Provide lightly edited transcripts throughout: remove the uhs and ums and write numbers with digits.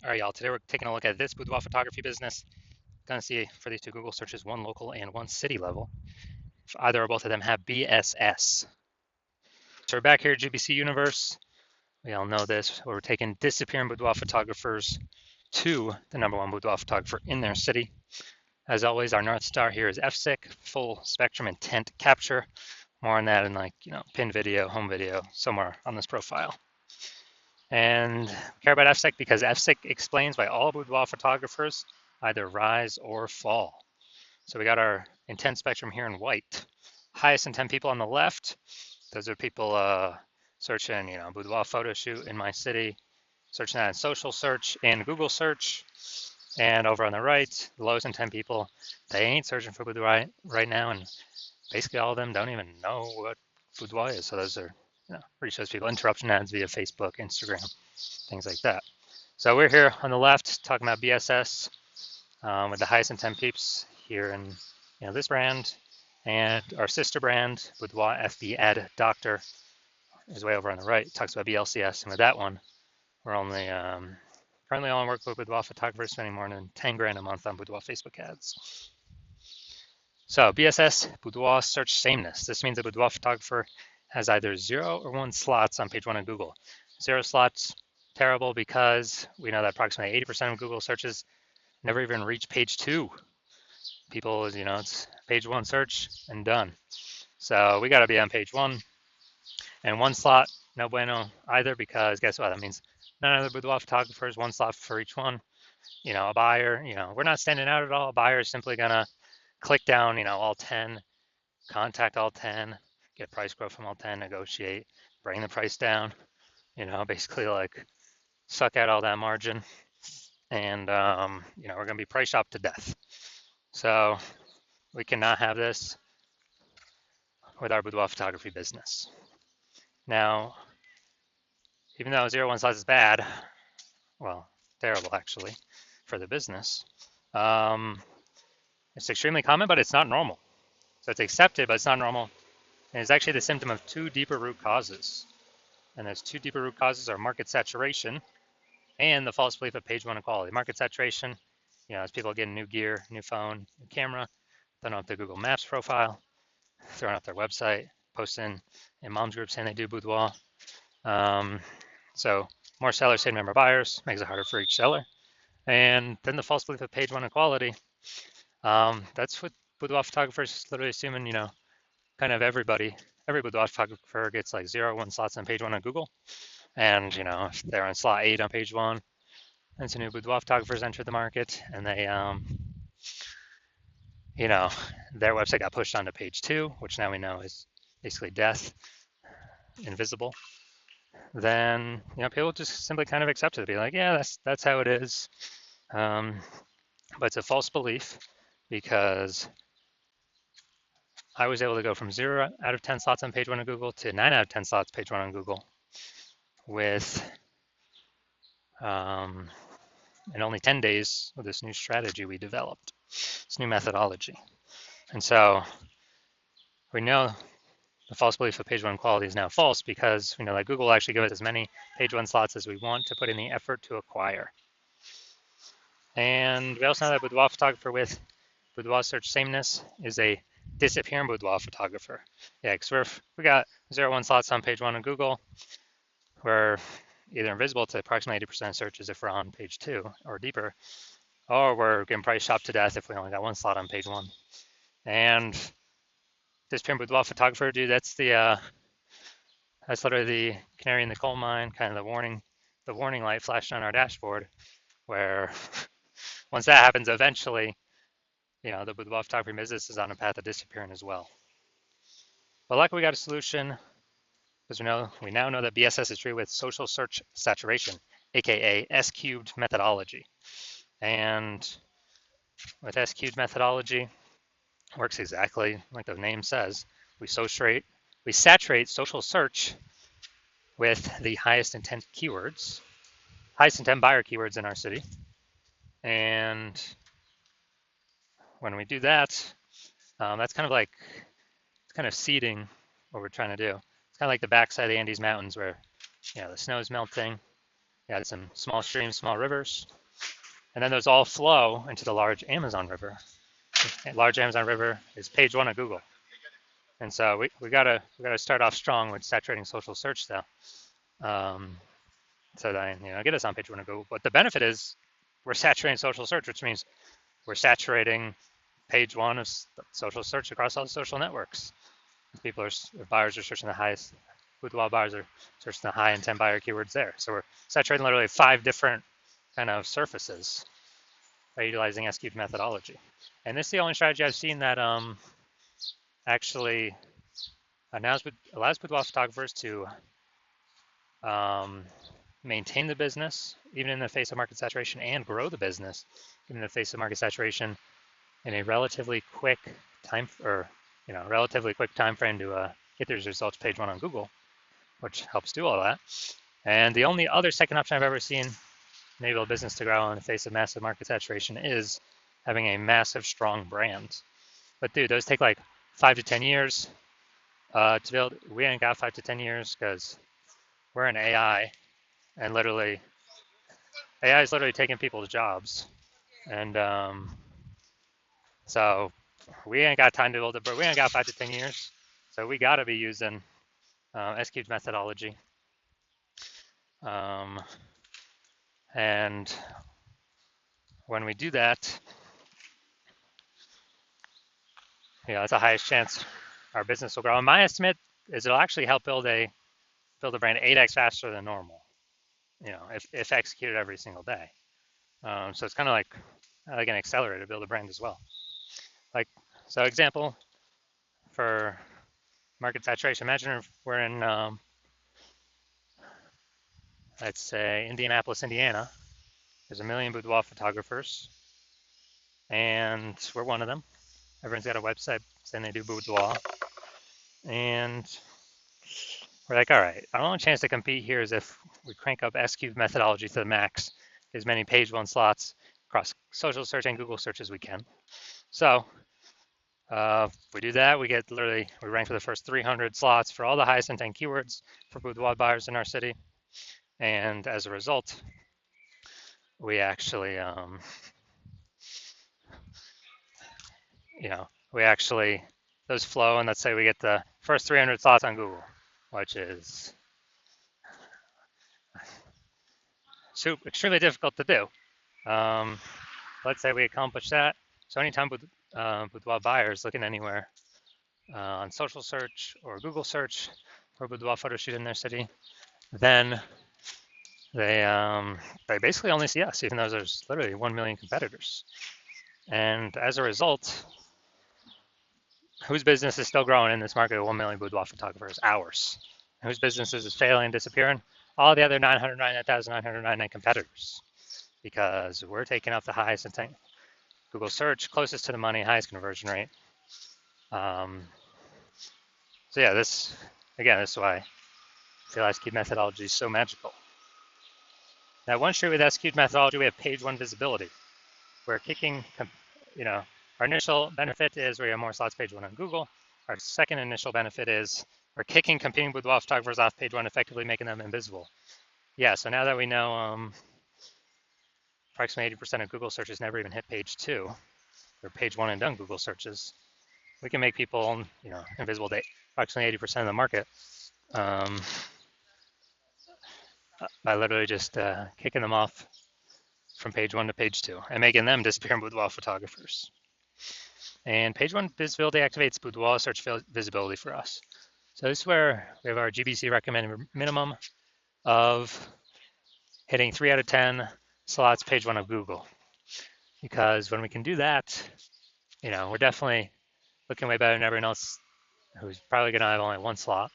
All right, y'all, today we're taking a look at this boudoir photography business. Gonna see for these two Google searches, one local and one city level, if either or both of them have BSS. So we're back here at GBC Universe. We all know this. We're taking disappearing boudoir photographers to the #1 boudoir photographer in their city. As always, our North Star here is FSIC, full spectrum intent capture. More on that in pinned video, home video, somewhere on this profile. And we care about FSIC because FSIC explains why all boudoir photographers either rise or fall. So we got our intent spectrum here in white. Highest intent people on the left, those are people searching, boudoir photo shoot in my city, searching that in social search and Google search. And over on the right, the lowest intent people, they ain't searching for boudoir right now, and basically all of them don't even know what boudoir is. So those are pretty shows people interruption ads via Facebook, Instagram, things like that. So we're here on the left talking about BSS with the highest intent peeps here in this brand, and our sister brand Boudoir FB Ad Doctor is way over on the right. It talks about BLCS, and with that one, we're only currently only work with boudoir photographers spending more than 10 grand a month on boudoir Facebook ads. So BSS, boudoir search sameness. This means a boudoir photographer has either 0 or 1 slots on page 1 of Google. 0 slots, terrible, because we know that approximately 80% of Google searches never even reach page 2. People, it's page 1 search and done. So we got to be on page 1. And 1 slot, no bueno either, because guess what? That means none of the boudoir photographers, 1 slot for each one. A buyer, we're not standing out at all. A buyer is simply going to click down, all 10, contact all 10, get price quote from all 10, negotiate, bring the price down, basically like suck out all that margin. And, we're going to be price shopped to death. So we cannot have this with our boudoir photography business. Now, even though 0-1 slots is bad, well, terrible actually for the business, it's extremely common, but it's not normal. So it's accepted, but it's not normal. And it's actually the symptom of 2 deeper root causes. And those 2 deeper root causes are market saturation and the false belief of page 1 equality. Market saturation, as people get new gear, new phone, new camera, throwing up their Google Maps profile, throwing up their website, posting in mom's group saying they do boudoir. So more sellers say number of buyers, makes it harder for each seller. And then the false belief of page 1 equality. That's what boudoir photographers literally assuming, kind of every boudoir photographer gets like 0-1 slots on page 1 on Google. And, if they're on slot 8 on page 1, and some new boudoir photographers enter the market, and they, their website got pushed onto page 2, which now we know is basically death, invisible. Then, people just simply kind of accept it, be like, yeah, that's how it is. But it's a false belief, because I was able to go from 0 out of 10 slots on page 1 of Google to 9 out of 10 slots page 1 on Google with in only 10 days with this new strategy we developed, this new methodology. And so we know the false belief of page 1 quality is now false, because we know that Google will actually give us as many page 1 slots as we want to put in the effort to acquire. And we also know that boudoir photographer with boudoir search sameness is a disappearing boudoir photographer. Yeah, because we got 0-1 slots on page 1 of Google. We're either invisible to approximately 80% of searches if we're on page 2 or deeper, or we're getting price shopped to death if we only got 1 slot on page 1. And this boudoir photographer, dude, that's literally the canary in the coal mine, kind of the warning light flashed on our dashboard, where once that happens, eventually, the boudoir photography business is on a path of disappearing as well. But luckily we got a solution, because we now know that BSS is treated with social search saturation, aka S-cubed methodology. And with S-cubed methodology, it works exactly like the name says. We saturate social search with the highest intent keywords, highest intent buyer keywords in our city. And when we do that, that's kind of seeding what we're trying to do. It's kind of like the backside of the Andes Mountains, where the snow is melting, Yeah, some small streams, small rivers, and then those all flow into the large Amazon River. The large Amazon River is page one of Google, and so we gotta start off strong with saturating social search though, so that get us on page one of Google. But the benefit is we're saturating social search, which means we're saturating page one of social search across all the social networks. Buyers are searching the highest. Boudoir buyers are searching the high intent buyer keywords there. So we're saturating literally 5 different kind of surfaces by utilizing S-cubed methodology. And this is the only strategy I've seen that actually allows boudoir photographers to maintain the business even in the face of market saturation and grow the business even in the face of market saturation in a relatively quick time frame to get these results page one on Google, which helps do all that. And the only other second option I've ever seen enable a business to grow in the face of massive market saturation is having a massive, strong brand. But dude, those take like 5 to 10 years to build. We ain't got 5 to 10 years because we're in AI, and AI is literally taking people's jobs. And so we ain't got time to build it, but we ain't got 5 to 10 years. So we got to be using S-cubed methodology. And when we do that, that's the highest chance our business will grow. And my estimate is it'll actually help build a brand 8x faster than normal, if executed every single day. So it's kind of like an accelerator to build a brand as well. So example for market saturation, imagine if we're in, let's say, Indianapolis, Indiana. There's 1 million boudoir photographers, and we're one of them. Everyone's got a website saying they do boudoir. And we're like, all right, our only chance to compete here is if we crank up S-cubed methodology to the max, as many page one slots across social search and Google search as we can. So if we do that, we rank for the first 300 slots for all the highest intent keywords for boudoir buyers in our city. And as a result, we actually, those flow, and let's say we get the first 300 slots on Google, which is extremely difficult to do. Let's say we accomplish that. So anytime boudoir buyers looking anywhere on social search or Google search for a boudoir photo shoot in their city, then they basically only see us, even though there's literally 1 million competitors. And as a result, whose business is still growing in this market of 1 million boudoir photographers? Ours. And whose businesses is failing and disappearing? All the other 999,999 competitors, because we're taking up the highest intent Google search, closest to the money, highest conversion rate. So yeah, this is why I feel S-cubed methodology is so magical. Now, one street with S-cubed methodology, we have page one visibility. We're kicking, our initial benefit is we have more slots page one on Google. Our second initial benefit is we're kicking competing boudoir photographers off page one, effectively making them invisible. Yeah, so now that we know approximately 80% of Google searches never even hit page two, or page one and done Google searches, we can make people, invisible to approximately 80% of the market by literally just kicking them off from page one to page two and making them disappearing boudoir photographers. And page one visibility activates boudoir search visibility for us. So this is where we have our GBC recommended minimum of hitting 3 out of 10 slots page one of Google. Because when we can do that, we're definitely looking way better than everyone else who's probably going to have only one slot.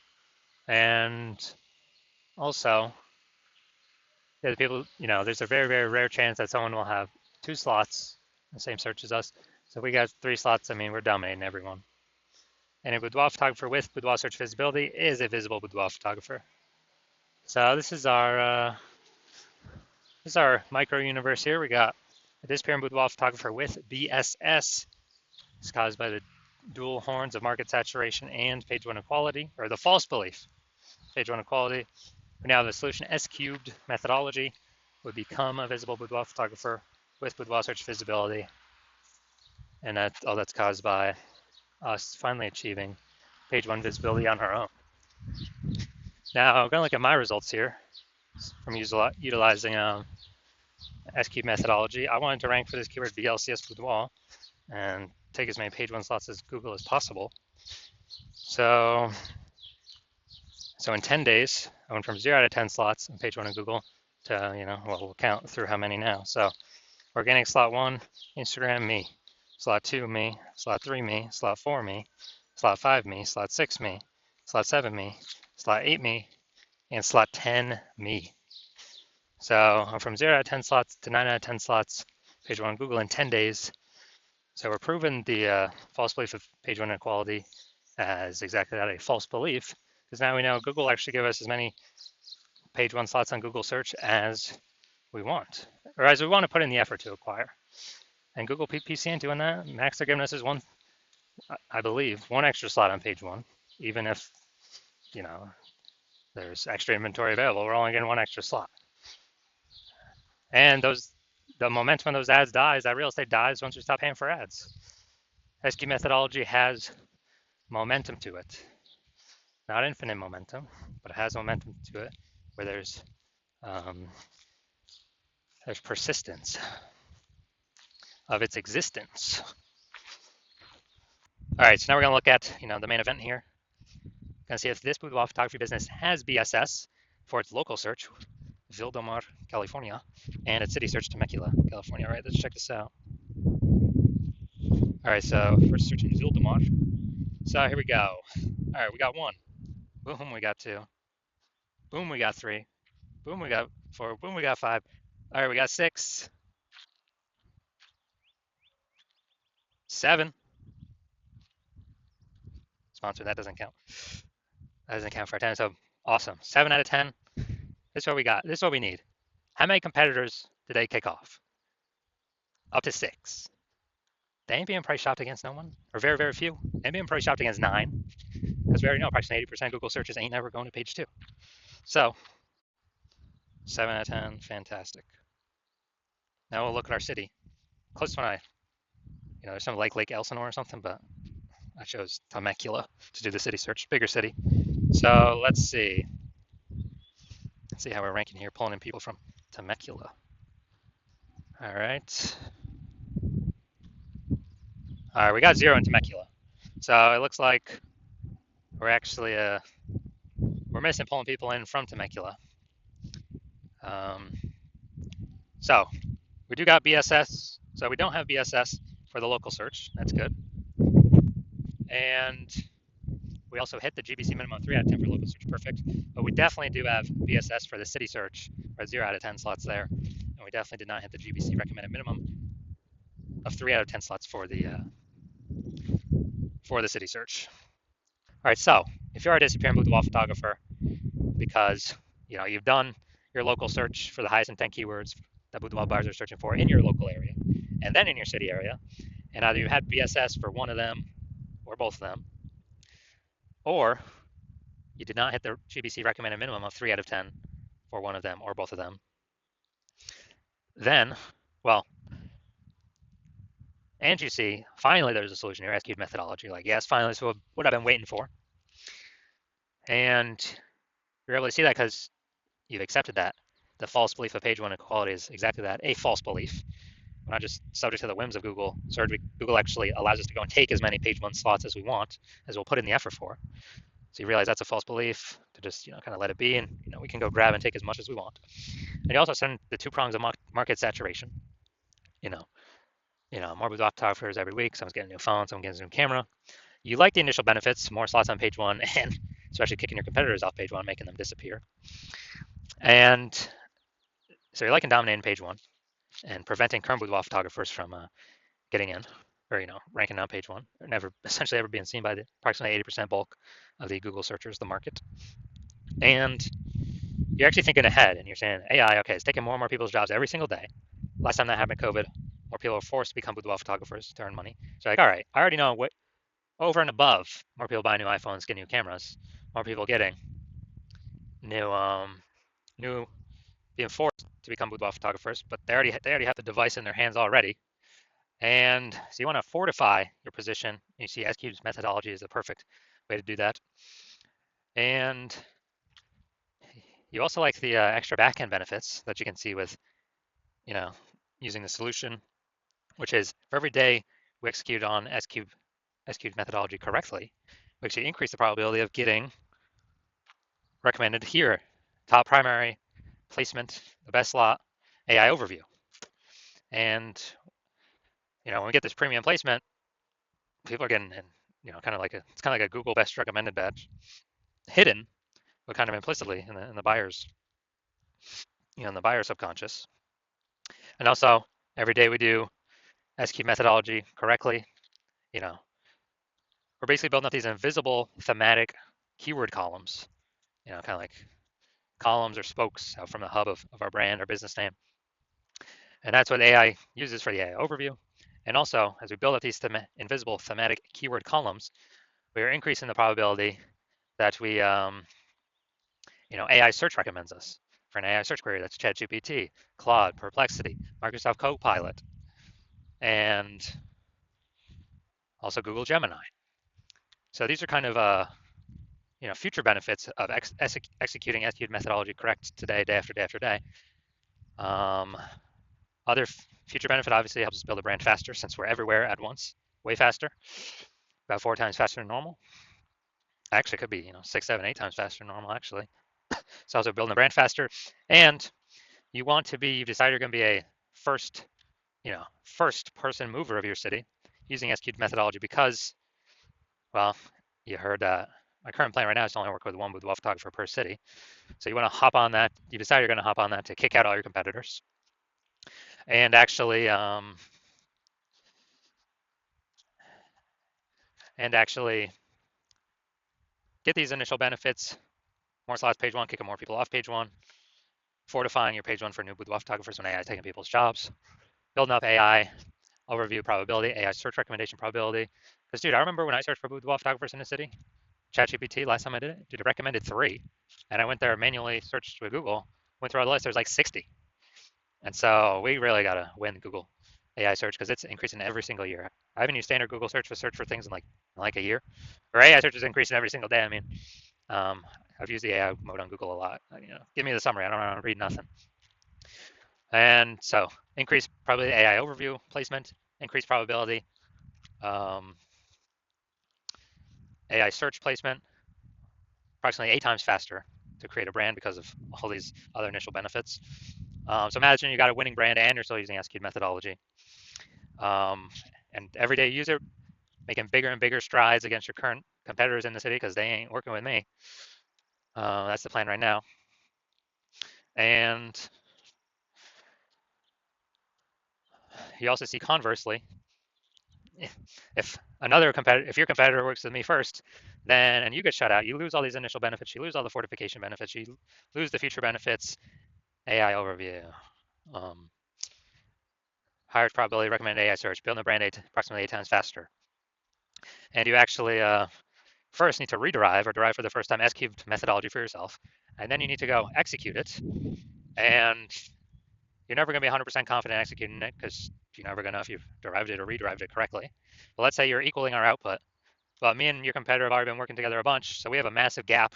And also, the people, there's a very, very rare chance that someone will have 2 slots in the same search as us. So if we got 3 slots, we're dominating everyone. And a boudoir photographer with boudoir search visibility is a visible boudoir photographer. So this is our micro universe here. We got a disappearing boudoir photographer with BSS. It's caused by the dual horns of market saturation and page one equality, or the false belief, page one equality. We now have a solution S-cubed methodology would become a visible boudoir photographer with boudoir search visibility. And that's caused by us finally achieving page one visibility on our own. Now, I'm going to look at my results here from utilizing SQ methodology. I wanted to rank for this keyword VLCS boudoir and take as many page one slots as Google as possible. So in 10 days, I went from 0 out of 10 slots on page one of Google to, well, we'll count through how many now. So organic slot 1, Instagram, me. Slot 2, me. Slot 3, me. Slot 4, me. Slot 5, me. Slot 6, me. Slot 7, me. Slot 8, me. And slot 10, me. So I'm from 0 out of 10 slots to 9 out of 10 slots, page one on Google in 10 days. So we're proving the false belief of page one inequality as exactly that, a false belief, because now we know Google actually give us as many page one slots on Google search as we want, or as we want to put in the effort to acquire. And Google PPC ain't doing that. Max they're giving us is one, I believe, one extra slot on page one, even if, there's extra inventory available, we're only getting one extra slot. And the momentum of those ads dies, that real estate dies once we stop paying for ads. SQ methodology has momentum to it. Not infinite momentum, but it has momentum to it where there's persistence of its existence. All right, so now we're gonna look at the main event here. Gonna see if this boudoir photography business has BSS for its local search, Boudoir, California, and its city search, Temecula, California. All right, let's check this out. All right, so first search in Boudoir. So here we go. All right, we got 1. Boom, we got 2. Boom, we got 3. Boom, we got 4. Boom, we got 5. All right, we got 6. 7. Sponsor, that doesn't count. That doesn't count for 10, so awesome. 7 out of 10. This is what we got. This is what we need. How many competitors did they kick off? Up to 6. They ain't being price shopped against no one, or very, very few. They ain't being price shopped against 9, because we already know approximately 80% of Google searches ain't never going to page 2. So 7 out of 10, fantastic. Now we'll look at our city. Closest one there's some Lake Elsinore or something, but I chose Temecula to do the city search, bigger city. So let's see. Let's see how we're ranking here, pulling in people from Temecula. All right. All right, we got 0 in Temecula. So it looks like we're actually we're missing pulling people in from Temecula. So we do got BSS. So we don't have BSS for the local search. That's good. And we also hit the GBC minimum 3 out of 10 for local search. Perfect. But we definitely do have BSS for the city search, or 0 out of 10 slots there. And we definitely did not hit the GBC recommended minimum of 3 out of 10 slots for the city search. All right, so if you're a disappearing boudoir photographer because you've done your local search for the highest intent keywords that boudoir buyers are searching for in your local area, and then in your city area, and either you had BSS for one of them or both of them, or you did not hit the GBC recommended minimum of 3 out of 10 for one of them or both of them, then, well, and you see, finally there's a solution here, SQ methodology. Like, yes, finally, this is what I've been waiting for. And you're able to see that because you've accepted that. The false belief of page one inequality is exactly that, a false belief. We're not just subject to the whims of Google search. Google actually allows us to go and take as many page one slots as we want, as we'll put in the effort for. So you realize that's a false belief, to just kind of let it be, and we can go grab and take as much as we want. And you also send the 2 prongs of market saturation. More boudoir photographers every week. Someone's getting a new phone, someone getting a new camera. You like the initial benefits, more slots on page one, and especially kicking your competitors off page one, making them disappear. And so you're liking dominating page one and preventing current boudoir photographers from getting in, or ranking on page one, or essentially ever being seen by the approximately 80% bulk of the Google searchers, the market. And you're actually thinking ahead, and you're saying AI, okay, it's taking more and more people's jobs every single day. Last time that happened, COVID, more people were forced to become boudoir photographers to earn money. So all right, I already know what over and above more people buying new iPhones, getting new cameras, more people getting new being forced to become boudoir photographers, but they already have the device in their hands already. And so you want to fortify your position. You see S-Cube's methodology is the perfect way to do that. And you also like the extra backend benefits that you can see with, you know, using the solution, which is for every day we execute on S-Cube's methodology correctly, we actually increase the probability of getting recommended here, top primary, placement, the best slot, AI overview. And, when we get this premium placement, people are getting, kind of like a Google best recommended badge, hidden, but kind of implicitly in the buyer's, in the buyer subconscious. And also, every day we do SQ methodology correctly, we're basically building up these invisible thematic keyword columns, kind of like columns or spokes out from the hub of our brand or business name. And that's what AI uses for the AI overview. And also, as we build up these invisible thematic keyword columns, we are increasing the probability that we, AI search recommends us for an AI search query. That's ChatGPT, Claude, Perplexity, Microsoft Copilot, and also Google Gemini. So these are kind of, future benefits of executing SQ methodology correct today, day after day after day. Other future benefit obviously helps us build a brand faster since we're everywhere at once, way faster, about 4 times faster than normal. Actually, it could be 6, 7, 8 times faster than normal actually. So also building a brand faster, and you want to be, you've decided you're going to be a first person mover of your city using SQ methodology because, well, you heard my current plan right now is to only work with one boudoir photographer per city. So you want to hop on that. You decide you're going to hop on that to kick out all your competitors and actually get these initial benefits. More slots page one, kicking more people off page one, fortifying your page one for new boudoir photographers when AI is taking people's jobs, building up AI overview probability, AI search recommendation probability. Because, dude, I remember when I searched for boudoir photographers in the city, ChatGPT, last time I did it, dude, it recommended 3. And I went there, manually searched with Google, went through all the list, there's like 60. And so we really got to win Google AI search because it's increasing every single year. I haven't used standard Google search for things in like a year. Or AI search is increasing every single day. I mean, I've used the AI mode on Google a lot. Give me the summary. I don't want to read nothing. And so increase probability AI overview placement, increased probability AI search placement, approximately 8 times faster to create a brand because of all these other initial benefits. So imagine you got a winning brand and you're still using SQ methodology. And everyday user making bigger and bigger strides against your current competitors in the city because they ain't working with me. That's the plan right now. And you also see conversely, if your competitor works with me first, then and you get shut out, you lose all these initial benefits, you lose all the fortification benefits, you lose the future benefits, AI overview, higher probability recommended AI search, building a brand approximately 8 times faster. And you actually first need to rederive or derive for the first time SQ methodology for yourself, and then you need to go execute it. And you're never going to be 100% confident executing it because you're never going to know if you've derived it or rederived it correctly. But let's say you're equaling our output. But me and your competitor have already been working together a bunch, so we have a massive gap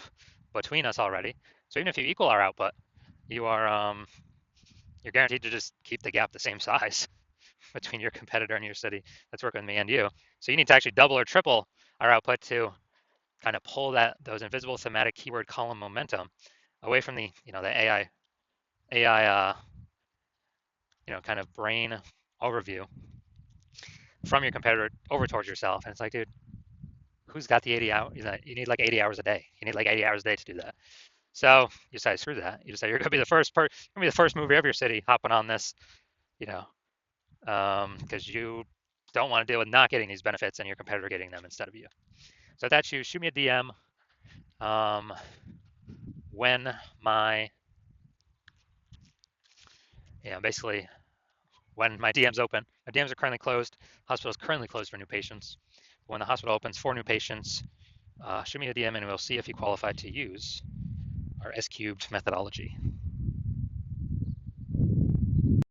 between us already. So even if you equal our output, you're guaranteed to just keep the gap the same size between your competitor and your city that's working with me and you. So you need to actually double or triple our output to kind of pull those invisible thematic keyword column momentum away from the the AI kind of brain overview from your competitor over towards yourself. And it's like, dude, who's got the 80 hours? You need like 80 hours a day. You need like 80 hours a day to do that. So you decide, screw that. You decide you're gonna be the first mover of your city hopping on this, because you don't want to deal with not getting these benefits and your competitor getting them instead of you. So that's you. Shoot me a DM when basically when my DM's open. My DMs are currently closed. Hospital is currently closed for new patients. But when the hospital opens for new patients, shoot me a DM and we'll see if you qualify to use our S-cubed methodology.